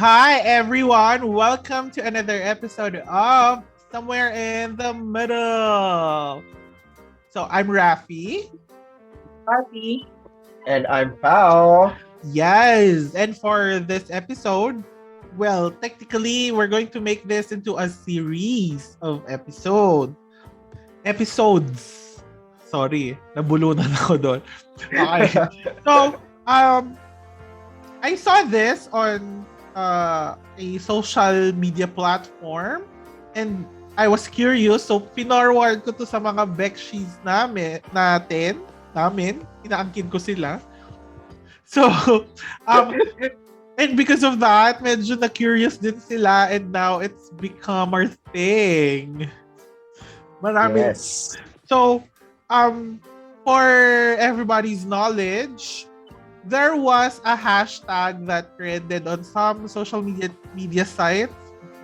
Hi, everyone. Welcome to another episode of Somewhere in the Middle. So, I'm Raffy. Party. And I'm Pao. Yes. And for this episode, well, technically, we're going to make this into a series of episodes. Sorry, nabulunan ako doon. Okay. So, I saw this on a social media platform and I was curious, so pinorward ko to sa mga bekshies namin, inaangkin ko sila. So, and because of that, medyo na-curious din sila and now it's become our thing. Marami. Yes. So, for everybody's knowledge, there was a hashtag that trended on some social media sites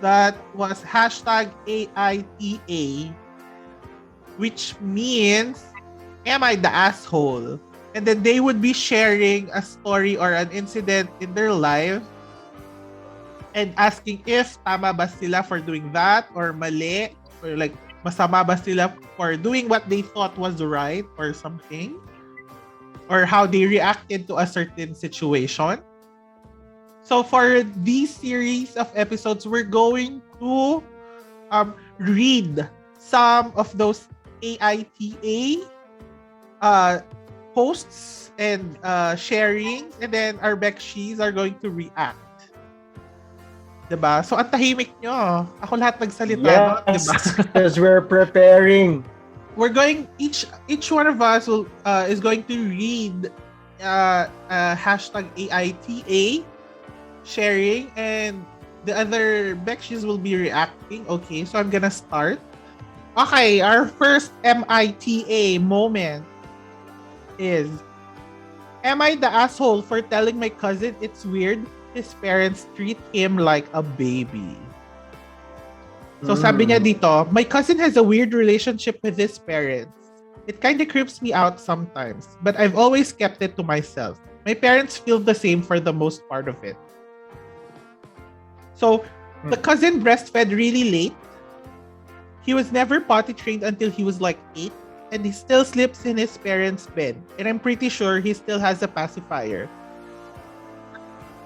that was hashtag AITA, which means, am I the asshole? And then they would be sharing a story or an incident in their life and asking if tama ba sila for doing that or mali, or like masama ba sila for doing what they thought was right or something, or how they reacted to a certain situation. So for these series of episodes, we're going to read some of those AITA posts and sharings, and then our bekshies are going to react. Diba? So, ang tahimik nyo. Ako lahat nagsalita. Yes, diba? because we're preparing. We're going, each one of us is going to read hashtag AITA sharing, and the other bekshies will be reacting. Okay, so I'm gonna start. Okay, our first MITA moment is, am I the asshole for telling my cousin it's weird his parents treat him like a baby? So sabi niya dito, my cousin has a weird relationship with his parents. It kind of creeps me out sometimes, but I've always kept it to myself. My parents feel the same for the most part of it. So the cousin breastfed really late. He was never potty trained until he was like 8, and he still sleeps in his parents' bed. And I'm pretty sure he still has a pacifier.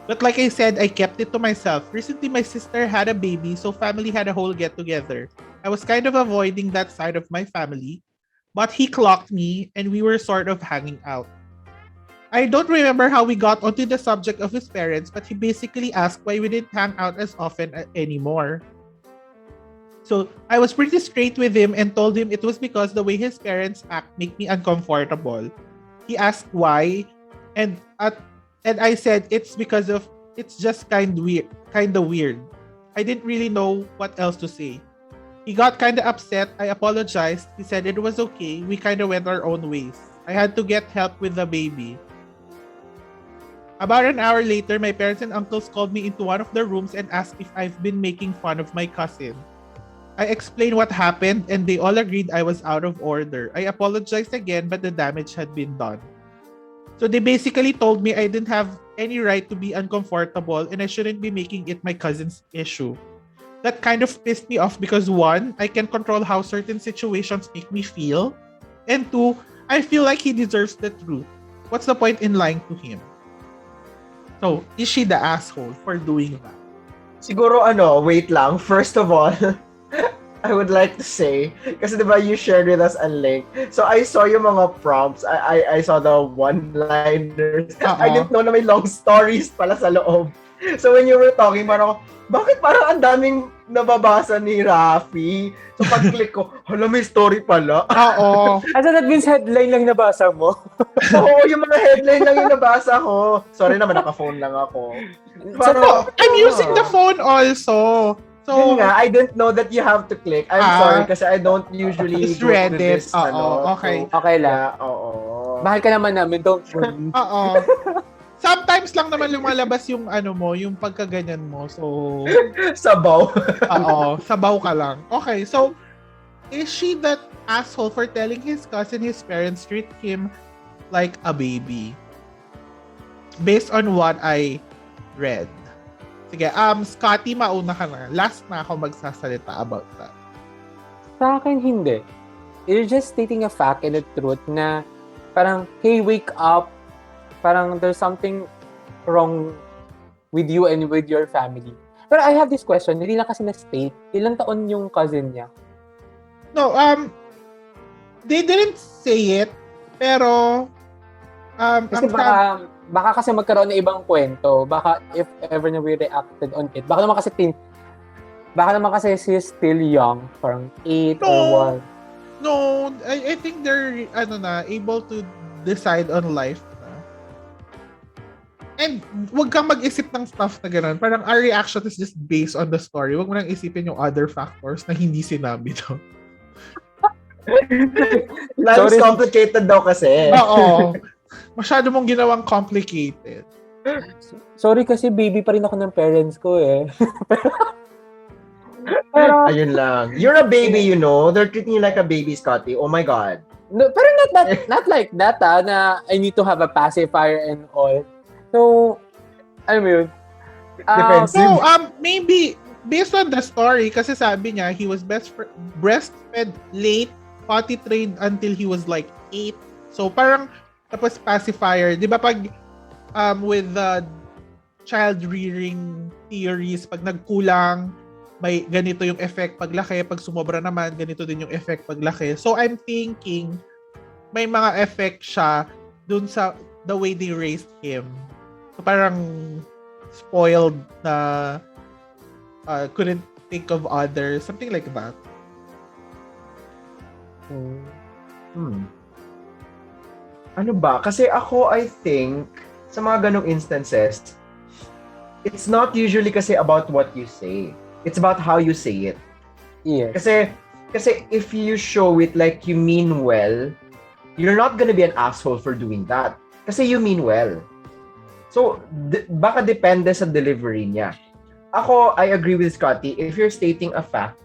But like I said, I kept it to myself. Recently, my sister had a baby, so family had a whole get-together. I was kind of avoiding that side of my family, but he clocked me and we were sort of hanging out. I don't remember how we got onto the subject of his parents, but he basically asked why we didn't hang out as often anymore. So I was pretty straight with him and told him it was because the way his parents act make me uncomfortable. He asked why, and I said it's because of it's just kind of weird. I didn't really know what else to say. He got kind of upset. I apologized. He said it was okay. We kind of went our own ways. I had to get help with the baby. About an hour later, my parents and uncles called me into one of their rooms and asked if I've been making fun of my cousin. I explained what happened and they all agreed I was out of order. I apologized again, but the damage had been done. So they basically told me I didn't have any right to be uncomfortable and I shouldn't be making it my cousin's issue. That kind of pissed me off because 1, I can control how certain situations make me feel, and 2, I feel like he deserves the truth. What's the point in lying to him? So, is she the asshole for doing that? Siguro wait lang. First of all, I would like to say, kasi diba you shared with us a link. So I saw yung mga prompts. I saw the one-liners. I didn't know na may long stories pala sa loob. So when you were talking, parang bakit parang ang daming nababasa ni Raffy? So pag-click ko, hala, may story pala. Oo. So that means headline lang nabasa mo? Oo, yung mga headline lang yung nabasa ko. Sorry naman, naka-phone lang ako. So, I'm using the phone also. So, yun nga, I didn't know that you have to click. I'm sorry kasi I don't usually just go read to it. this. Okay. So, Okay lang. yeah, oo. Mahal ka naman namin, don't worry. Oo. Sometimes lang naman lumalabas yung yung pagkaganyan mo. So, Sabaw. oo, sabaw ka lang. Okay, so, is she that asshole for telling his cousin his parents treat him like a baby? Based on what I read. Sige, Scotty, mauna ka na. Last na ako magsasalita about that. Sa akin, hindi. You're just stating a fact and a truth na parang, hey, wake up. Parang there's something wrong with you and with your family. Pero I have this question. Hindi lang kasi na-state. Ilang taon yung cousin niya? No, they didn't say it, pero Kasi baka kasi magkaroon ng ibang kwento. Baka if ever na we reacted on it. Baka naman kasi she's still young. Parang 8 or 1. No, I think they're able to decide on life na. And wag kang mag-isip ng stuff na gano'n. Parang our reaction is just based on the story. Wag mo nang isipin yung other factors na hindi sinabi daw. Life's complicated daw kasi. Oo. Masyado mong ginawang complicated. Sorry kasi baby pa rin ako ng parents ko eh. Pero, ayun lang. You're a baby, you know. They're treating you like a baby, Scotty. Oh my God. no, pero not like that na I need to have a pacifier and all. So, I mean, Defensive. So, maybe based on the story, kasi sabi niya, he was breastfed late, potty trained until he was like 8. So, parang, tapos pacifier. Di ba pag with the child rearing theories, pag nagkulang, may ganito yung effect paglaki. Pag sumobra naman, ganito din yung effect paglaki. So, I'm thinking, may mga effect siya dun sa the way they raised him. So, parang spoiled na couldn't think of others. Something like that. Ano ba? Kasi ako, I think, sa mga ganong instances, it's not usually kasi about what you say. It's about how you say it. yes. Kasi if you show it like you mean well, you're not gonna be an asshole for doing that. Kasi you mean well. So, baka depende sa delivery niya. Ako, I agree with Scotty. If you're stating a fact,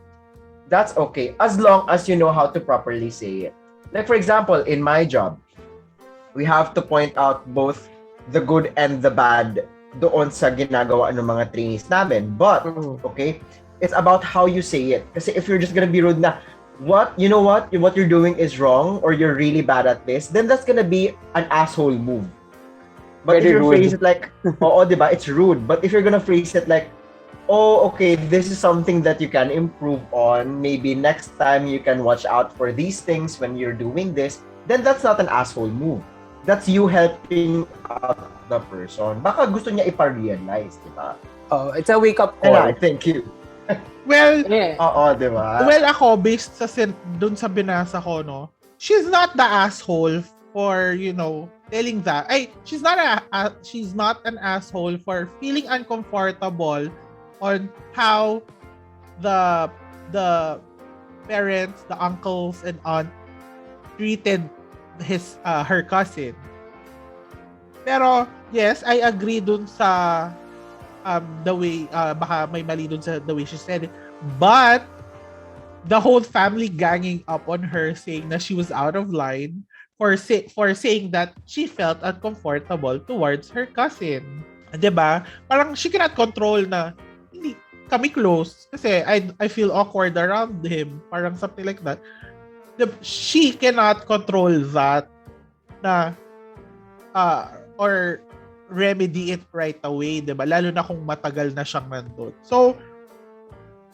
that's okay. As long as you know how to properly say it. Like for example, in my job, we have to point out both the good and the bad doon sa ginagawa ng mga trainees namin. But, okay, it's about how you say it. Kasi if you're just gonna be rude na, what you're doing is wrong or you're really bad at this, then that's gonna be an asshole move. But Very if you rude. phrase it like, oo, diba, it's rude. But if you're gonna phrase it like, oh, okay, this is something that you can improve on. Maybe next time you can watch out for these things when you're doing this. Then that's not an asshole move. That's you helping out the person. Baka gusto niya ipa-realize, diba? Oh, it's a wake-up And call. I thank you. Well, Yeah. Oo, diba? well ako, based sa dun sa binasa ko, no, she's not the asshole for, telling that. She's not an asshole for feeling uncomfortable on how the parents, the uncles and aunt treated her cousin. Pero yes, I agree dun sa the way baka may mali dun sa the way she said it. But the whole family ganging up on her saying that she was out of line for saying that she felt uncomfortable towards her cousin. 'Di ba? Parang she cannot control na hindi kami close kasi I feel awkward around him. Parang something like that. She cannot control that na or remedy it right away, 'di ba? Lalo na kung matagal na siyang nandun. So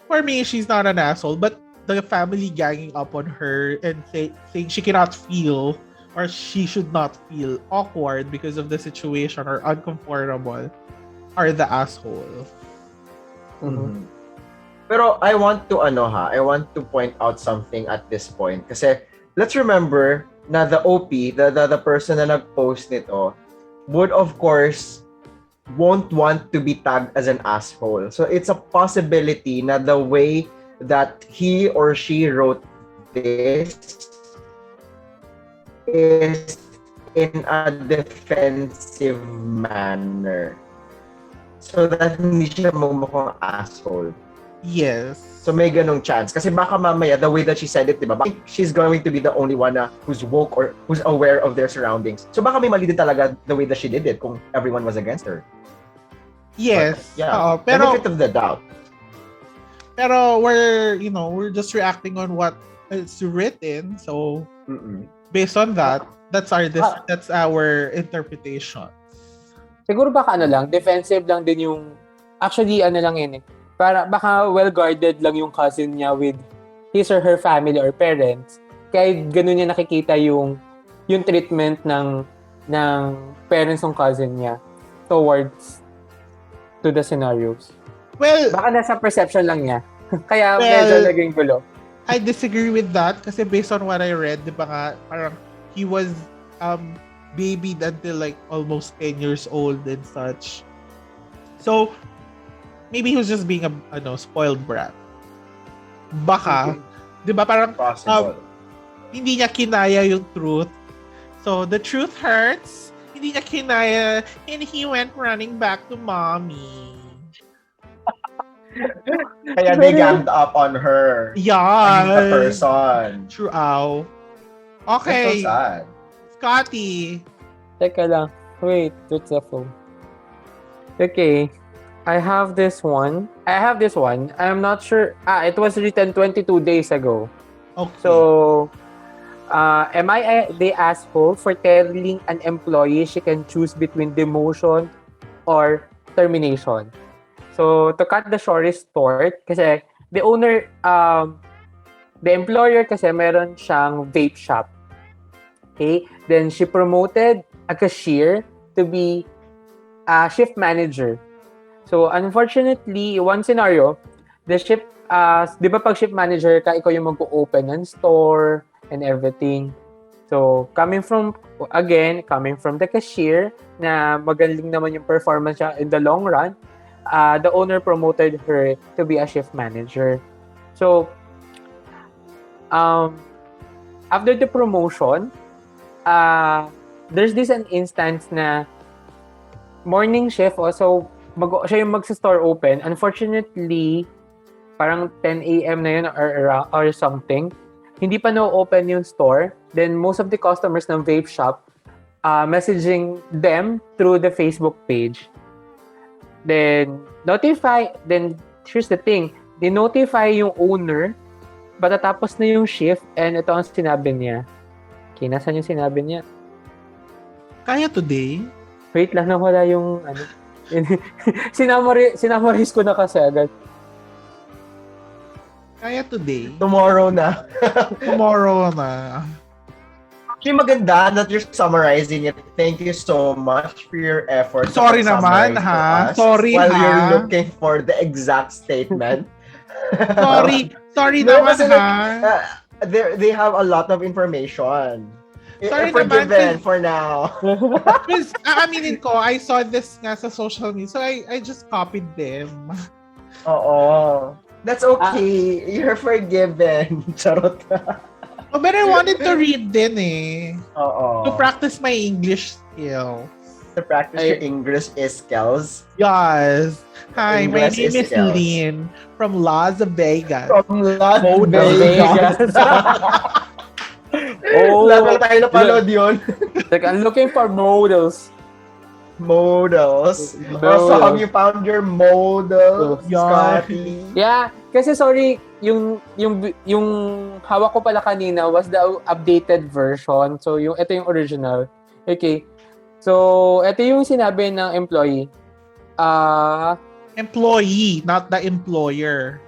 for me, she's not an asshole, but the family ganging up on her and saying she cannot feel or she should not feel awkward because of the situation or uncomfortable are the assholes. Mhm. Pero I want to point out something at this point. Kasi let's remember na the OP, the person na nag-post nito, would of course won't want to be tagged as an asshole. So it's a possibility na the way that he or she wrote this is in a defensive manner. So that hindi siya mukhang asshole. Yes. So may ganong chance. Kasi baka mamaya, the way that she said it, diba? She's going to be the only one na who's woke or who's aware of their surroundings. So baka may mali din talaga the way that she did it kung everyone was against her. Yes. Yeah. Oo, pero Benefit of the doubt. we're just reacting on what is written. So Mm-mm. based on that, that's Ah. our interpretation. Siguro baka defensive lang din yung, actually lang yun eh. Para baka well-guarded lang yung cousin niya with his or her family or parents. Kaya ganun niya nakikita yung treatment ng parents ng cousin niya towards to the scenarios. Well, Baka nasa perception lang niya. Kaya Well, medyo naging gulo. I disagree with that kasi based on what I read, di ba nga, parang he was babied until like almost 10 years old and such. So, maybe he was just being a spoiled brat. Baka, di ba parang Possible. hindi niya kinaya yung truth. So, the truth hurts. Hindi niya kinaya and he went running back to mommy. Kaya they ganged up on her. Yeah. And the person. True. Ow. That's Okay. so sad. Scotty. Teka lang. Wait, what's the phone? Okay. I have this one. I'm not sure. It was written 22 days ago. Okay. So, am I the asshole for telling an employee she can choose between demotion or termination? So, to cut the shortest short, kasi the owner, the employer kasi meron siyang vape shop. Okay? Then, she promoted a cashier to be a shift manager. So, unfortunately, one scenario, the shift, di ba pag shift manager ka, ikaw yung mag-open ng store and everything. So, coming from the cashier, na magaling naman yung performance niya in the long run, the owner promoted her to be a shift manager. So, after the promotion, there's an instance na morning shift also, siya yung mag-store open. Unfortunately, parang 10 a.m. na yun or something. Hindi pa na-open yung store. Then, most of the customers ng vape shop messaging them through the Facebook page. Then, here's the thing. They notify yung owner, patatapos na yung shift, and ito ang sinabi niya. Okay, nasan yung sinabi niya? Kaya today? Wait lang, nawala yung sinamarize ko na kasi agad. Kaya today? Tomorrow na. Tomorrow na. Actually, maganda that you're summarizing it. Thank you so much for your effort. Sorry naman, ha? Sorry, while ha? you're looking for the exact statement. Sorry No, naman, kasi ha? they have a lot of information. Sorry Forgiven naman, for now. Because, aaminin ko, I saw this nga sa social media, so I just copied them. Oo. That's okay. You're forgiven. Charot. Oh, but I wanted to read din eh. Oo. To practice my English skills. To practice your English skills. Yes. Hi, my English name is skills. Lynn from Las Vegas. From Las Vegas. Lahat tayo napanood yun. Like, I'm looking for models. Models. So, have you found your model, Yeah. Scotty? Yeah, kasi sorry, yung hawak ko pala kanina was the updated version. So, ito yung original. Okay. So, ito yung sinabi ng employee. Employee, not the employer.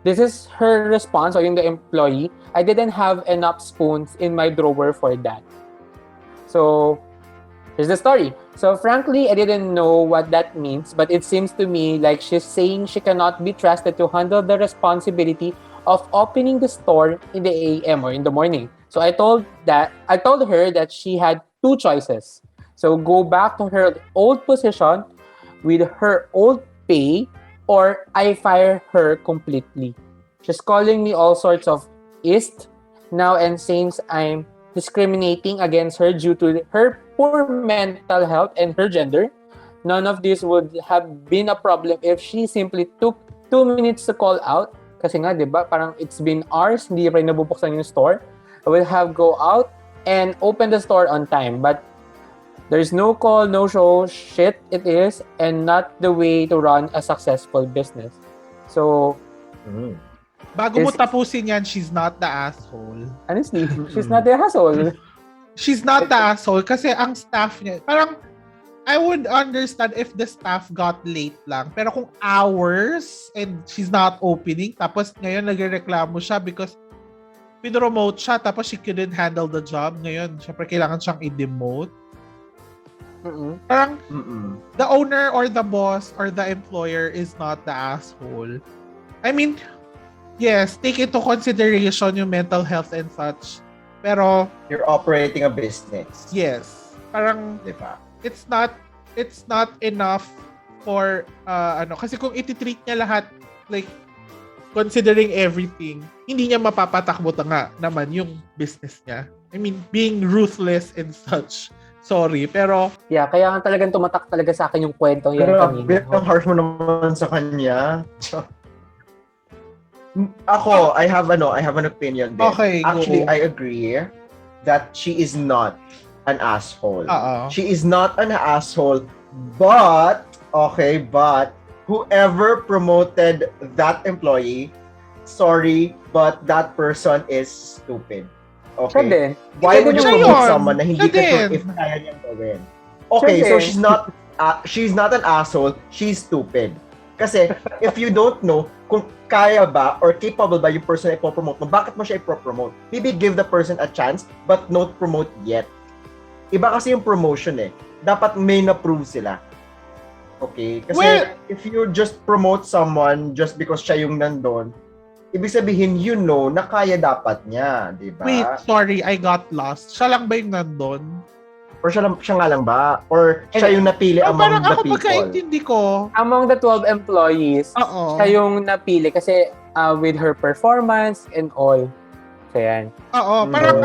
This is her response, o yung the employee. I didn't have enough spoons in my drawer for that. So, here's the story. So, frankly, I didn't know what that means, but it seems to me like she's saying she cannot be trusted to handle the responsibility of opening the store in the AM or in the morning. So, I told her that she had two choices. So, go back to her old position with her old pay, or I fire her completely. She's calling me all sorts of ist now and saying I'm discriminating against her due to her poor mental health and her gender. None of this would have been a problem if she simply took 2 minutes to call out. Kasi nga, di ba, parang it's been hours, hindi pa rin nabubuksan yung store. I will have go out and open the store on time. But There's no call, no show, shit it is, and not the way to run a successful business. So, Bago mo tapusin yan, she's not the asshole. honestly, she's not the asshole. She's not the asshole kasi ang staff niya, parang I would understand if the staff got late lang. Pero kung hours and she's not opening, tapos ngayon nagrereklamo siya because pinromote siya tapos she couldn't handle the job. Ngayon, syempre kailangan siyang i-demote. Parang the owner or the boss or the employer is not the asshole. I mean, yes, take into consideration yung mental health and such. Pero you're operating a business. Yes. Parang diba? It's not enough for kasi kung iti-treat niya lahat like considering everything, hindi niya mapapatakbo nga naman yung business niya. I mean, being ruthless and such. Sorry, pero yeah, kaya nga talagang tumatak talaga sa akin yung kwentong yan kanina. Grabe, ang harsh mo naman sa kanya. Ako, I have an opinion din. Okay, actually, go. I agree that she is not an asshole. Uh-oh. She is not an asshole, but whoever promoted that employee, sorry, but that person is stupid. Siya Okay. din. Why would you Siya promote yun. someone na hindi Siya ka sure din. if kaya niyang gawin? Okay, Siya so din. she's not an asshole, she's stupid. Kasi if you don't know kung kaya ba or capable ba yung person na ipopromote mo, bakit mo siya ipopromote? Maybe give the person a chance but not promote yet. Iba kasi yung promotion eh. Dapat may na-prove sila. Okay? Kasi if you just promote someone just because siya yung nandun, ibig sabihin, na kaya dapat niya, di ba? Wait, sorry, I got lost. Siya lang ba yung nandun? Or siya nga lang ba? Or siya yung napili among parang the ako people? pagkaintindi ko. Among the 12 employees, Oo. siya yung napili kasi with her performance and all. So yan. Oo, parang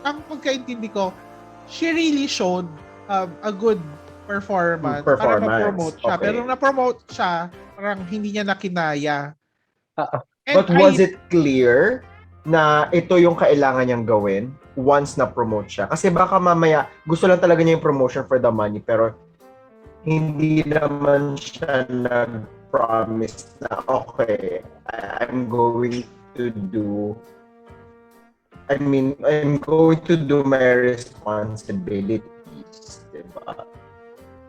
ang pagkaintindi ko, she really showed a good performance para ma-promote siya. Okay. Pero na-promote siya, parang hindi niya nakinaya. But was it clear na ito yung kailangan niyang gawin once na-promote siya? Kasi baka mamaya gusto lang talaga niya yung promotion for the money pero hindi naman siya nag-promise na okay, I'm going to do my responsibilities, diba?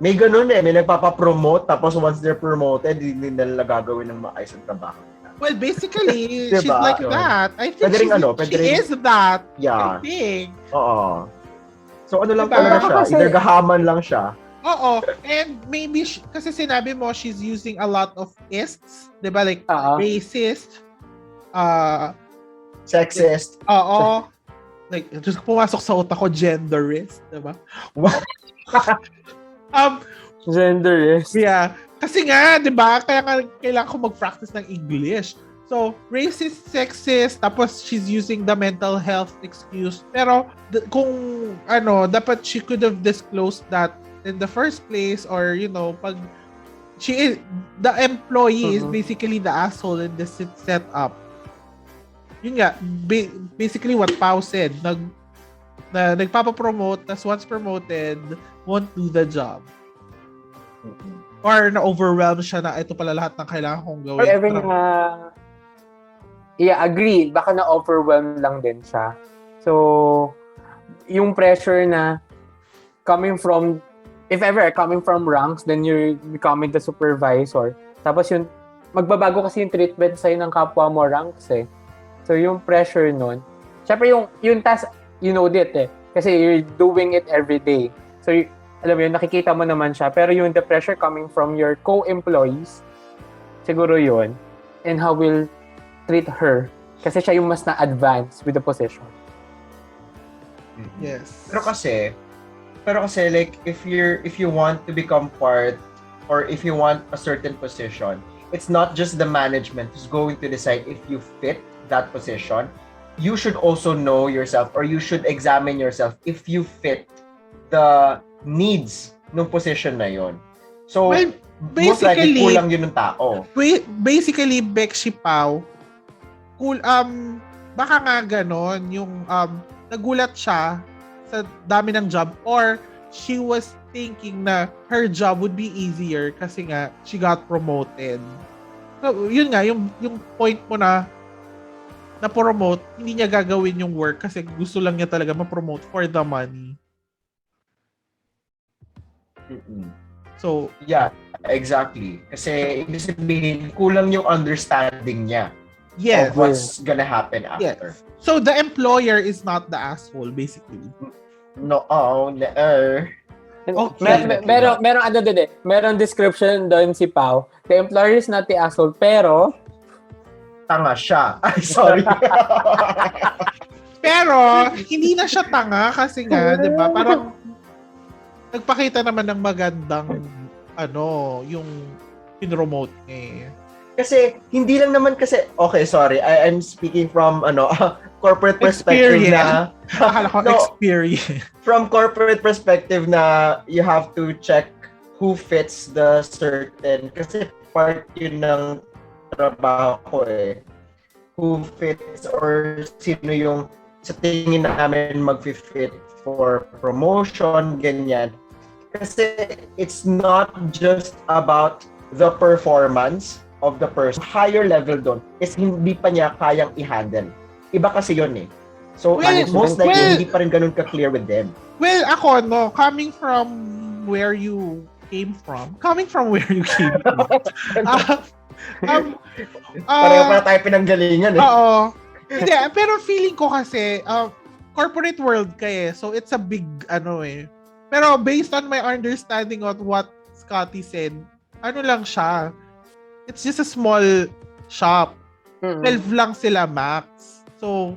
May ganun may nagpapapromote tapos once they're promoted, hindi nila gagawin ng maayos ang trabaho. Well, basically, Diba? she's like that. I think she is that. Yeah. I think. Oo. So ano lang Diba? talaga siya, Kasi- either gahaman lang siya. Oo. And maybe, kasi sinabi mo, she's using a lot of ists. Diba? Like, racist. Sexist. Oo. Like, just pumasok sa utak ko, genderist. Diba? Genderist. Yeah. Kasi nga, di ba? Kaya nga kailangan ko mag-practice ng English. So, racist, sexist, tapos she's using the mental health excuse. Pero, kung, dapat she could have disclosed that in the first place or, pag she is, the employee is basically the asshole in this setup. Yun nga, basically what Pao said, nagpapapromote, tas once promoted, won't do the job. Or na-overwhelm siya na ito pala lahat ng kailangan kong gawin. Or even agree. Baka na-overwhelm lang din siya. So, yung pressure na if ever, coming from ranks, then you're becoming the supervisor. Tapos yun, magbabago kasi yung treatment sa'yo ng kapwa mo ranks eh. So, yung pressure nun. Siyempre, yung task, you know it eh. Kasi you're doing it every day. So, alam mo yun, nakikita mo naman siya. Pero yung the pressure coming from your co-employees, siguro yun. And how will treat her. Kasi siya yung mas na-advance with the position. Yes. Pero kasi like if you want to become part or if you want a certain position, it's not just the management who's going to decide if you fit that position. You should also know yourself or you should examine yourself if you fit the needs ng position na yon. So, Well, most likely basically, kulang yun ng tao. Basically, Bekshi Pao, baka nga ganon, yung nagulat siya sa dami ng job or she was thinking na her job would be easier kasi nga she got promoted. So, yun nga, yung point mo na promote, hindi niya gagawin yung work kasi gusto lang niya talaga ma-promote for the money. So, yeah, exactly. Kasi ibig sabihin, kulang yung understanding niya yes. of what's gonna happen after. Yes. So, the employer is not the asshole, basically. No, Merong ano din eh. Merong description doon si Pao. The employer is not the asshole, pero tanga siya. Ay, sorry. Pero, hindi na siya tanga kasi nga, di ba? Parang, nagpakita naman ng magandang, yung pinromote niya. Kasi, hindi lang naman kasi, okay, sorry, I'm speaking from, corporate perspective na, Akala ko experience. From corporate perspective na you have to check who fits the certain, kasi part yun ng trabaho ko eh. Who fits or sino yung sa tingin namin mag-fit for promotion, ganyan. Kasi it's not just about the performance of the person. Higher level doon is hindi pa niya kayang i-handle. Iba kasi yun eh. So, most likely, hindi pa rin ganun ka-clear with them. Well, ako, coming from where you came from, pareho pa tayo pinanggalingan eh. Oo. Hindi, pero feeling ko kasi, corporate world ka eh. So, it's a big, Pero based on my understanding of what Scotty said, lang siya. It's just a small shop. 12 lang sila max. So,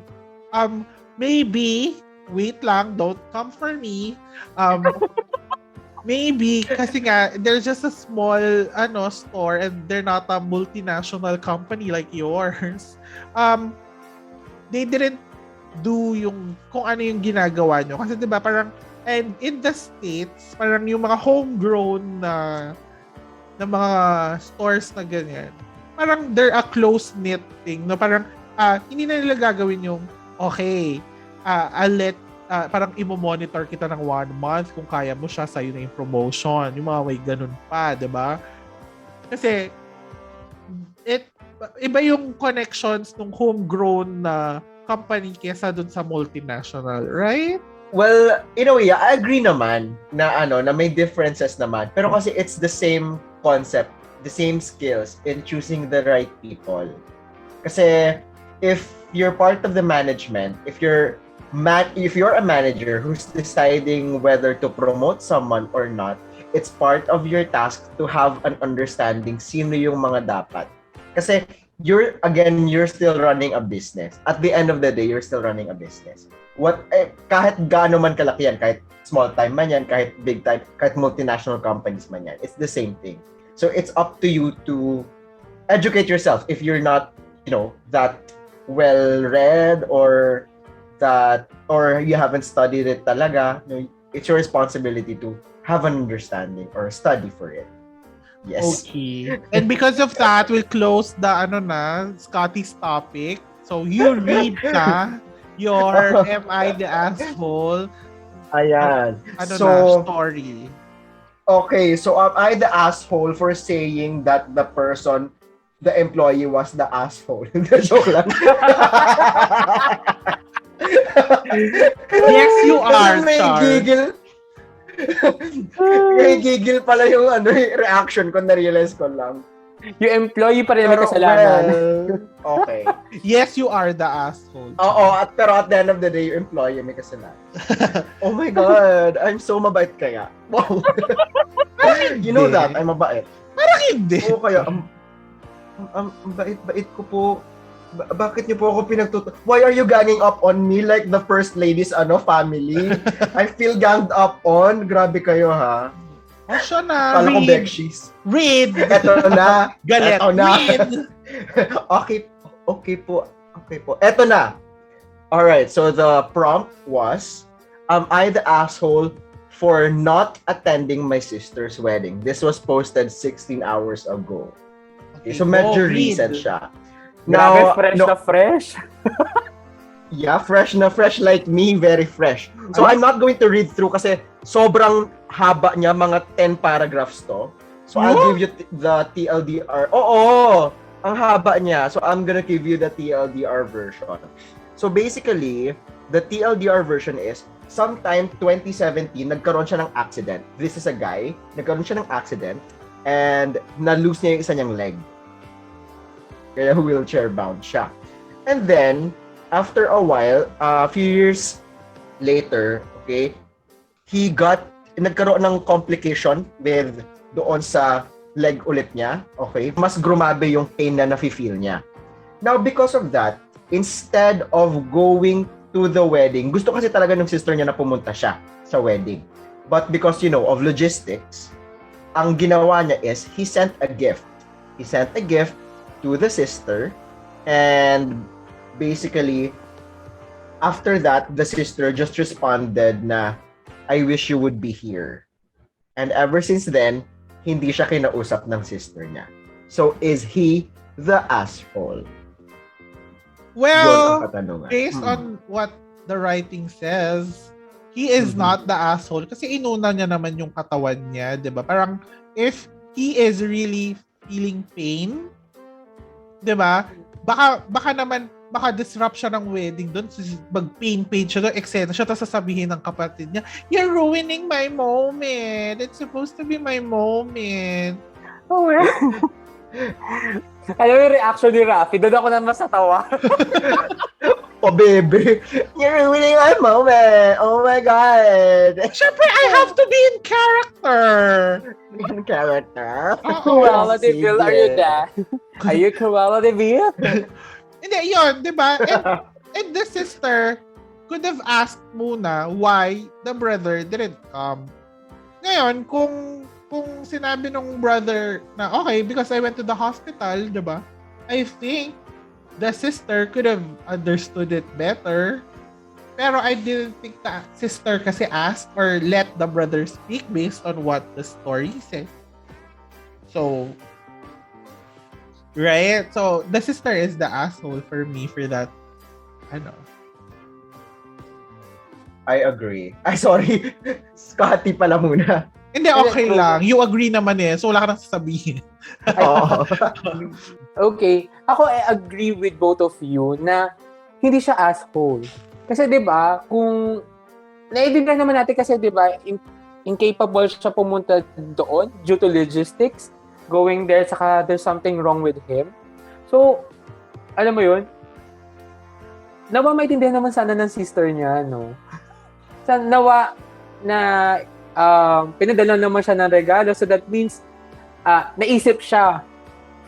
maybe, wait lang, don't come for me. Maybe, kasi nga, there's just a small, store and they're not a multinational company like yours. They didn't do kung ano yung ginagawa nyo. Kasi diba, parang, and in the States, parang yung mga homegrown na mga stores na ganyan, parang they're a close-knit thing. No? Parang, hindi na nila gagawin yung, okay, I'll let, parang imo-monitor kita ng 1 month kung kaya mo siya, sa'yo na yung promotion. Yung mga way ganun pa, diba? Kasi, iba yung connections ng homegrown na company kesa dun sa multinational, right? Well, in a way, I agree naman na may differences naman. Pero kasi it's the same concept, the same skills in choosing the right people. Kasi if you're part of the management, if you're a manager who's deciding whether to promote someone or not, it's part of your task to have an understanding sino yung mga dapat. Kasi you're still running a business. At the end of the day, you're still running a business. Kahit gaano man kalaki yan, kahit small time man yan, kahit big time, kahit multinational companies man yan, it's the same thing. So it's up to you to educate yourself if you're not, that well-read or you haven't studied it talaga. It's your responsibility to have an understanding or study for it. Yes. Okay. And because of that, we'll close the Scotty's topic. So you read your Am I the Asshole? Ayan. Story. Okay, so am I the asshole for saying that the employee was the asshole? Joke lang. Yes, you are, May gigil. May gigil pala yung reaction ko, na-realize ko lang. Yung employee pa rin may kasalanan. Okay. Yes, you are the asshole. Oo, pero at the end of the day, yung employee may kasalanan. Oh my God, I'm so mabait kaya. Wow. You know that, I'm mabait. Parang hindi. Oo, kaya, ang bait ko po. Bakit niyo po ako Why are you ganging up on me like the first lady's family? I feel ganged up on. Grabe kayo, ha? O siya na. Kala ko bekshies. Read. Eto na. Galit. Eto na. Read. Okay po. Eto na. Alright, so the prompt was, am I the asshole for not attending my sister's wedding? This was posted 16 hours ago. Okay, so medyo recent siya. Grabe, fresh na fresh. Yeah, fresh na fresh like me, very fresh. So I'm not going to read through kasi sobrang haba niya, mga 10 paragraphs to. So I'll give you the TLDR. Oo, ang haba niya. So I'm gonna give you the TLDR version. So basically, the TLDR version is sometime 2017, nagkaroon siya ng accident. This is a guy, nagkaroon siya ng accident and na-lose niya yung isa niyang leg. Kaya wheelchair bound siya. And then, after a while, a few years later, okay, nagkaroon ng complication with doon sa leg ulit niya, okay? Mas grumabe yung pain na nafe-feel niya. Now, because of that, instead of going to the wedding, gusto kasi talaga ng sister niya na pumunta siya sa wedding. But because, of logistics, ang ginawa niya is, he sent a gift. He sent a gift to the sister, and basically, after that, the sister just responded na, I wish you would be here. And ever since then, hindi siya kinausap ng sister niya. So, is he the asshole? Well, based on what the writing says, he is not the asshole kasi inuna niya naman yung katawan niya, 'di ba? Parang if he is really feeling pain, 'di ba? Baka disrupt siya ng wedding doon, mag-pain page siya doon, eksena siya, tapos sasabihin ng kapatid niya, you're ruining my moment. It's supposed to be my moment. Oh, well. Alam mo yung reaction ni Raffy, doon ako naman sa tawa. Oh, baby. You're ruining my moment. Oh my God. Syempre, I have to be in character. In character? Cruella de Vil, are you there? Are you Cruella de Vil? Hindi, yun, di ba? And the sister could have asked muna why the brother didn't come. Ngayon, kung sinabi nung brother na, okay, because I went to the hospital, di ba? I think the sister could have understood it better. Pero I didn't think the sister kasi asked or let the brother speak based on what the story said. So, right? So, the sister is the asshole for me for that. I agree. Ay, sorry. Scotty pala muna. Hindi, okay lang. You agree naman eh. So, wala ka nang sasabihin. Oo. Okay. Ako, I agree with both of you na hindi siya asshole. Kasi 'di ba, kung naiintindihan naman natin kasi 'di ba, incapable siya pumunta doon due to logistics, going there saka there's something wrong with him. So, alam mo 'yun? Nawa maintindihan naman sana ng sister niya, no? Nawa na pinadala naman siya ng regalo, so that means naisip siya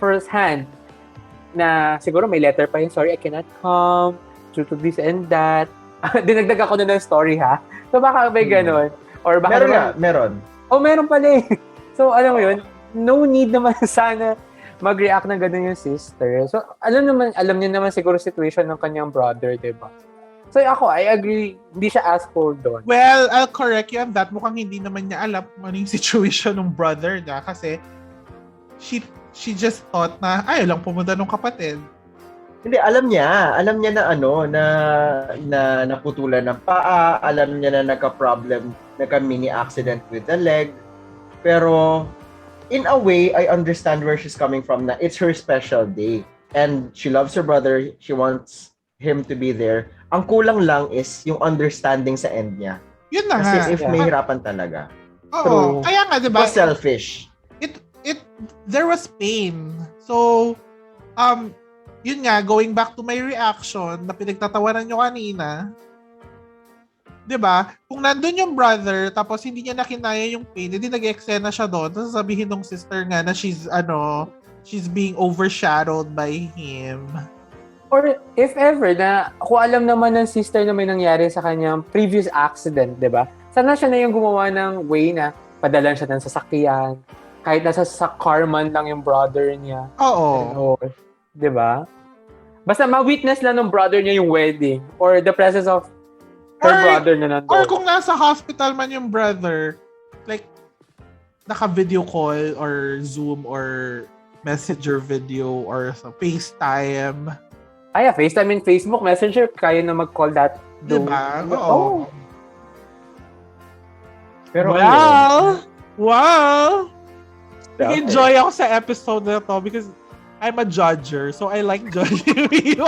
first hand na siguro may letter pa yun, sorry, I cannot come due to this and that. Dinagdag ako na ng story, ha? So, baka may ganun. Or baka meron. Oh, meron pala eh. So, alam mo yun, no need naman sana mag-react ng ganun yung sister. So, alam niya naman siguro situation ng kanyang brother, diba? So, ako, I agree, hindi siya asshole doon. Well, I'll correct you on that. Mukhang hindi naman niya alam kung ano yung situation ng brother niya kasi she just thought na ayaw lang pumunta ng kapatid. Hindi, alam niya na naputulan ng paa, alam niya na nagka-problem, nagka-mini accident with the leg. Pero in a way, I understand where she's coming from na it's her special day and she loves her brother, she wants him to be there. Ang kulang lang is yung understanding sa end niya. Yun na Kasi nga. if may hirapan talaga. Oo. Kaya nga, diba? It was selfish. There was pain. So, yun nga, going back to my reaction na pinagtatawanan nyo kanina, 'di ba? Kung nandun yung brother tapos hindi niya nakinaya yung pain, hindi nag-eksena siya doon. Tapos sabihin ng sister nga na she's being overshadowed by him. Or if ever na kung alam naman ng sister na may nangyari sa kanyang previous accident, 'di ba? Sana siya na yung gumawa ng way na padalan siya ng sasakyan. Kahit nasa sa car man lang yung brother niya. Oo. 'Di ba? Basta ma-witness lang ng brother niya yung wedding or the presence of her brother na nandun. Or kung nasa hospital man yung brother, like, naka-video call or Zoom or messenger video or sa FaceTime. Kaya FaceTime and Facebook Messenger, kaya na mag-call that. Diba? Oo. Oh. Pero Wow! Yeah. Nag-enjoy ako sa episode na to because I'm a judger, so I like judging you.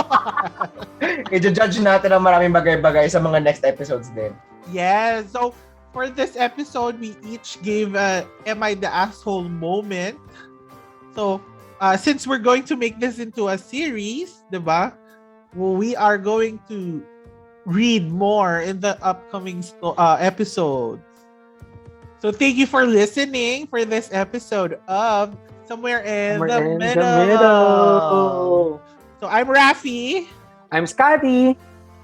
I-judge natin ang maraming bagay-bagay sa mga next episodes din. Yes. So, for this episode, we each gave a Am I the Asshole moment. So, since we're going to make this into a series, diba? We are going to read more in the upcoming episodes. So, thank you for listening for this episode of Somewhere in the Middle. So, I'm Raffy. I'm Scotty.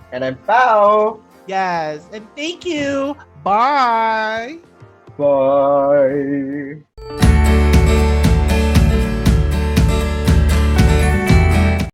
And I'm Pao. Yes. And thank you. Bye. Bye.